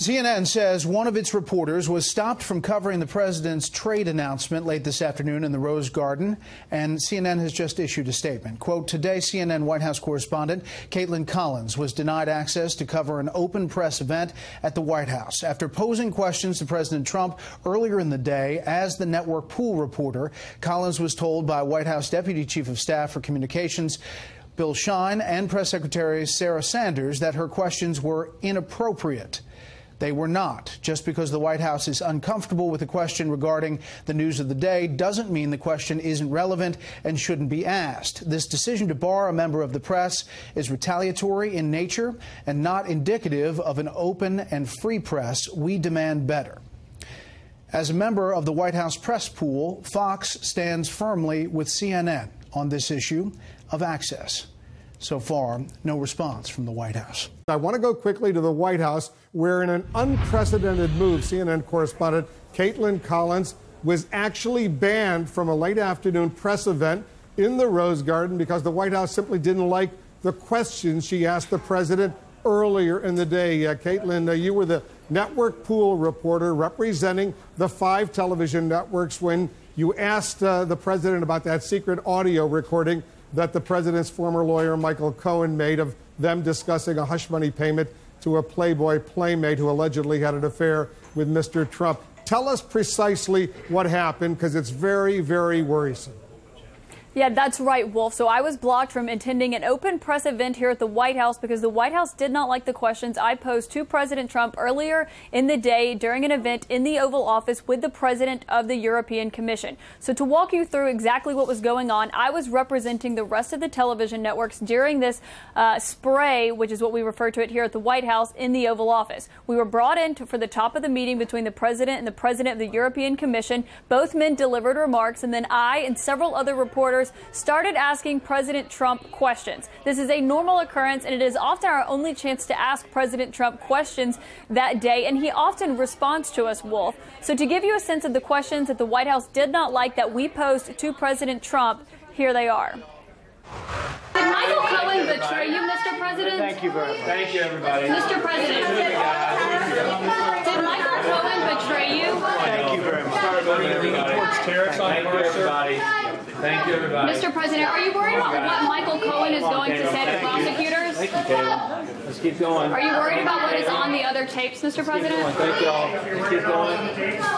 CNN says one of its reporters was stopped from covering the president's trade announcement late this afternoon in the Rose Garden, and CNN has just issued a statement. Quote, today, CNN White House correspondent Kaitlan Collins was denied access to cover an open press event at the White House after posing questions to President Trump earlier in the day. As the network pool reporter, Collins was told by White House Deputy Chief of Staff for Communications Bill Shine and Press Secretary Sarah Sanders that her questions were inappropriate. They were not. Just because the White House is uncomfortable with the question regarding the news of the day doesn't mean the question isn't relevant and shouldn't be asked. This decision to bar a member of the press is retaliatory in nature and not indicative of an open and free press. We demand better. As a member of the White House press pool, Fox stands firmly with CNN on this issue of access. So far, no response from the White House. I want to go quickly to the White House, where in an unprecedented move, CNN correspondent Kaitlan Collins was actually banned from a late afternoon press event in the Rose Garden because the White House simply didn't like the questions she asked the president earlier in the day. Kaitlan, you were the network pool reporter representing the 5 television networks when you asked the president about that secret audio recording that the president's former lawyer, Michael Cohen, made of them discussing a hush money payment to a Playboy playmate who allegedly had an affair with Mr. Trump. Tell us precisely what happened, because it's very, very worrisome. Yeah, that's right, Wolf. So I was blocked from attending an open press event here at the White House because the White House did not like the questions I posed to President Trump earlier in the day during an event in the Oval Office with the president of the European Commission. So to walk you through exactly what was going on, I was representing the rest of the television networks during this spray, which is what we refer to it here at the White House, in the Oval Office. We were brought in for the top of the meeting between the president and the president of the European Commission. Both men delivered remarks, and then I and several other reporters started asking President Trump questions. This is a normal occurrence, and it is often our only chance to ask President Trump questions that day, and he often responds to us, Wolf. So to give you a sense of the questions that the White House did not like that we posed to President Trump, here they are. Did Michael Cohen betray you, Mr. President? Thank you very much. Thank you, everybody. Mr. President, did Michael Cohen betray you? Thank you very much. Thank you, everybody. Thank you, everybody. Mr. President, are you worried about what Michael Cohen is going to say to prosecutors? Thank you, Kaitlan. Let's keep going. Are you worried about what is on the other tapes, Mr. President? Thank you all. Let's keep going.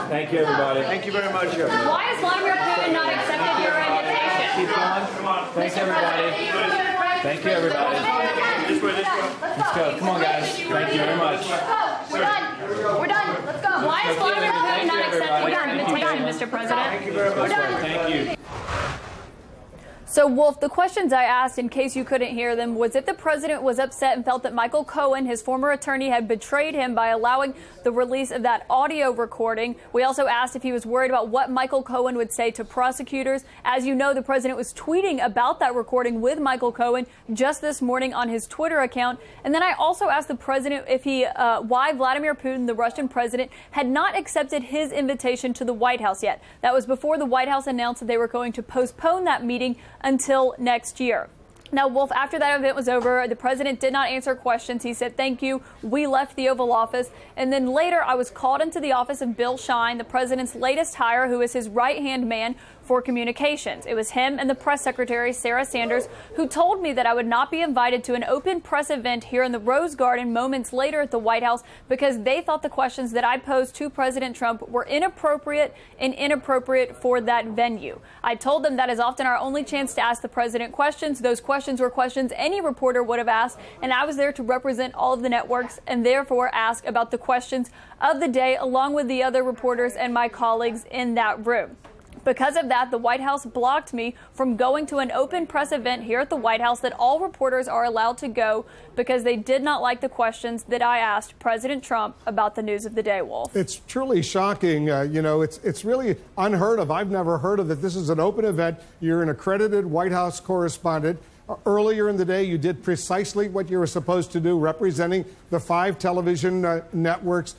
Thank you, everybody. Thank you very much. Why has Vladimir Putin not accepted your invitation? Keep going. Thank you, everybody. Thank you, everybody. Let's go. Come on, guys. Thank you very much. We're done. We're done. Let's go. Why has Vladimir Putin not accepted your invitation, Mr. President? Thank you very much. Thank you. So, Wolf, the questions I asked, in case you couldn't hear them, was if the president was upset and felt that Michael Cohen, his former attorney, had betrayed him by allowing the release of that audio recording. We also asked if he was worried about what Michael Cohen would say to prosecutors. As you know, the president was tweeting about that recording with Michael Cohen just this morning on his Twitter account. And then I also asked the president if why Vladimir Putin, the Russian president, had not accepted his invitation to the White House yet. That was before the White House announced that they were going to postpone that meeting until next year. Now, Wolf, after that event was over, the president did not answer questions. He said, thank you. We left the Oval Office. And then later, I was called into the office of Bill Shine, the president's latest hire, who is his right-hand man for communications. It was him and the press secretary, Sarah Sanders, who told me that I would not be invited to an open press event here in the Rose Garden moments later at the White House because they thought the questions that I posed to President Trump were inappropriate and inappropriate for that venue. I told them that is often our only chance to ask the president questions. Those questions were questions any reporter would have asked, and I was there to represent all of the networks and therefore ask about the questions of the day along with the other reporters and my colleagues in that room. Because of that, the White House blocked me from going to an open press event here at the White House that all reporters are allowed to go because they did not like the questions that I asked President Trump about the news of the day, Wolf. It's truly shocking. It's really unheard of. I've never heard of it. This is an open event. You're an accredited White House correspondent. Earlier in the day, you did precisely what you were supposed to do, representing the 5 television networks.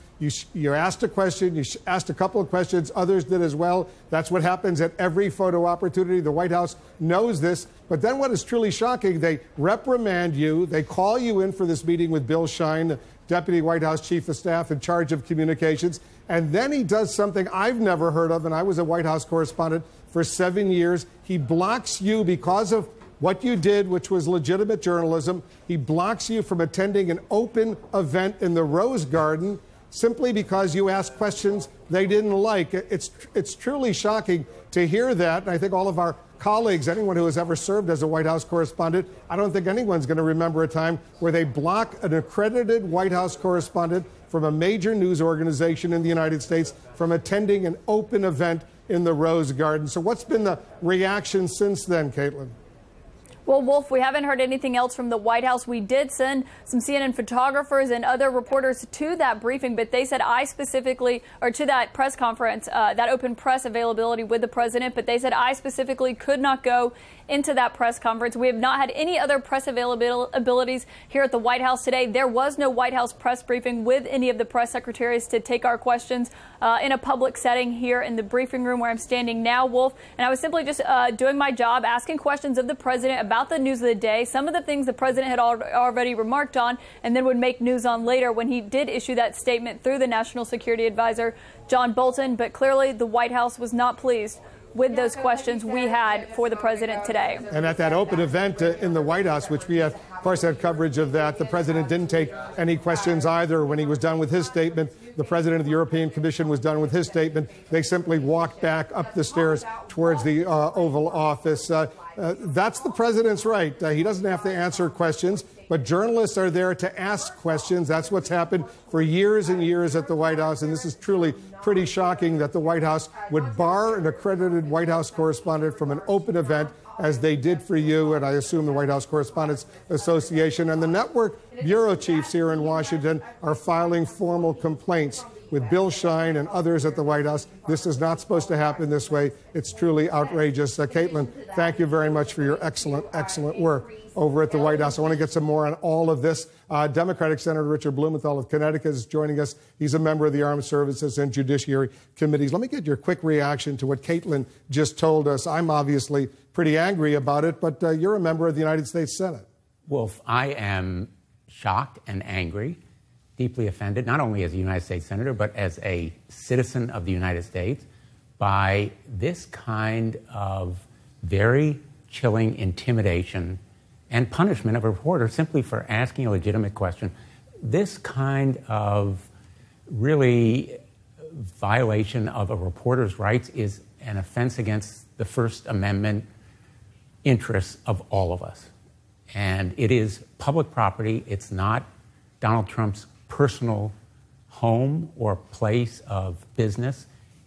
You asked a question, you asked a couple of questions, others did as well. That's what happens at every photo opportunity. The White House knows this. But then what is truly shocking, they reprimand you, they call you in for this meeting with Bill Shine, Deputy White House Chief of Staff in charge of communications. And then he does something I've never heard of, and I was a White House correspondent for 7 years. He blocks you because of what you did, which was legitimate journalism. He blocks you from attending an open event in the Rose Garden simply because you asked questions they didn't like. It's truly shocking to hear that. And I think all of our colleagues, anyone who has ever served as a White House correspondent, I don't think anyone's going to remember a time where they block an accredited White House correspondent from a major news organization in the United States from attending an open event in the Rose Garden. So what's been the reaction since then, Kaitlan? Well, Wolf, we haven't heard anything else from the White House. We did send some CNN photographers and other reporters to that briefing, but they said to that press conference, that open press availability with the president, but they said I specifically could not go into that press conference. We have not had any other press availabilities here at the White House today. There was no White House press briefing with any of the press secretaries to take our questions in a public setting here in the briefing room where I'm standing now, Wolf. And I was simply just doing my job, asking questions of the president about the news of the day, some of the things the president had already remarked on, and then would make news on later when he did issue that statement through the National Security Advisor, John Bolton. But clearly the White House was not pleased with those questions we had for the president today. And at that open event in the White House, which we have, of course, had coverage of that, the president didn't take any questions either. When he was done with his statement, the president of the European Commission was done with his statement. They simply walked back up the stairs towards the Oval Office. That's the president's right. He doesn't have to answer questions, but journalists are there to ask questions. That's what's happened for years and years at the White House, and this is truly pretty shocking that the White House would bar an accredited White House correspondent from an open event, as they did for you, and I assume the White House Correspondents Association. And the network bureau chiefs here in Washington are filing formal complaints with Bill Shine and others at the White House. This is not supposed to happen this way. It's truly outrageous. Kaitlan, thank you very much for your excellent, excellent work over at the White House. I want to get some more on all of this. Democratic Senator Richard Blumenthal of Connecticut is joining us. He's a member of the Armed Services and Judiciary Committees. Let me get your quick reaction to what Kaitlan just told us. I'm obviously pretty angry about it, but you're a member of the United States Senate. Wolf, I am shocked and angry, deeply offended, not only as a United States Senator, but as a citizen of the United States, by this kind of very chilling intimidation and punishment of a reporter simply for asking a legitimate question. This kind of really violation of a reporter's rights is an offense against the First Amendment interests of all of us. And it is public property. It's not Donald Trump's personal home or place of business.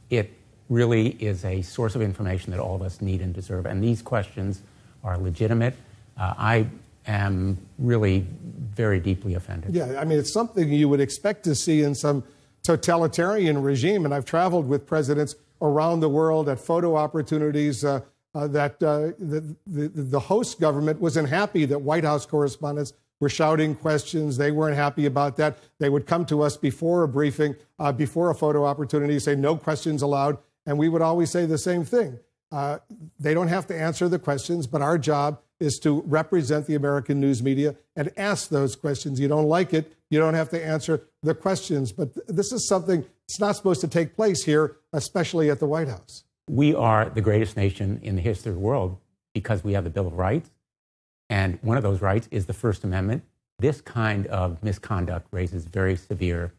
It really is a source of information that all of us need and deserve. And these questions are legitimate. I am really very deeply offended. Yeah, I mean, it's something you would expect to see in some totalitarian regime. And I've traveled with presidents around the world at photo opportunities that the host government wasn't happy that White House correspondents were shouting questions. They weren't happy about that. They would come to us before a briefing, before a photo opportunity, say no questions allowed. And we would always say the same thing. They don't have to answer the questions, but our job is to represent the American news media and ask those questions. You don't like it, you don't have to answer the questions. But this is something that's not supposed to take place here, especially at the White House. We are the greatest nation in the history of the world because we have the Bill of Rights. And one of those rights is the First Amendment. This kind of misconduct raises very severe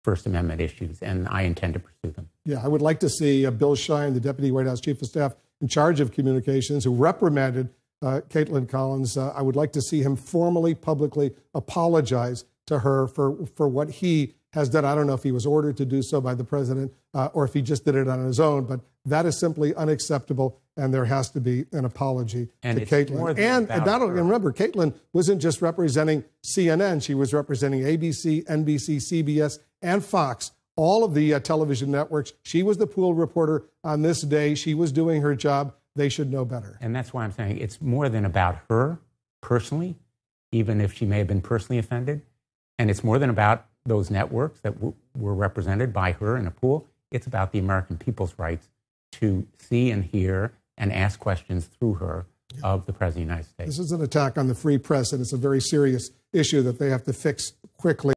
First Amendment issues, and I intend to pursue them. Yeah, I would like to see Bill Shine, the Deputy White House Chief of Staff in charge of communications, who reprimanded Kaitlan Collins. I would like to see him formally, publicly apologize to her for what he has done. I don't know if he was ordered to do so by the president or if he just did it on his own, but that is simply unacceptable, and there has to be an apology to Kaitlan. And remember, Kaitlan wasn't just representing CNN. She was representing ABC, NBC, CBS, and Fox, all of the television networks. She was the pool reporter on this day. She was doing her job. They should know better. And that's why I'm saying it's more than about her personally, even if she may have been personally offended. And it's more than about those networks that were represented by her in a pool. It's about the American people's rights to see and hear and ask questions through her of the President of the United States. This is an attack on the free press, and it's a very serious issue that they have to fix quickly.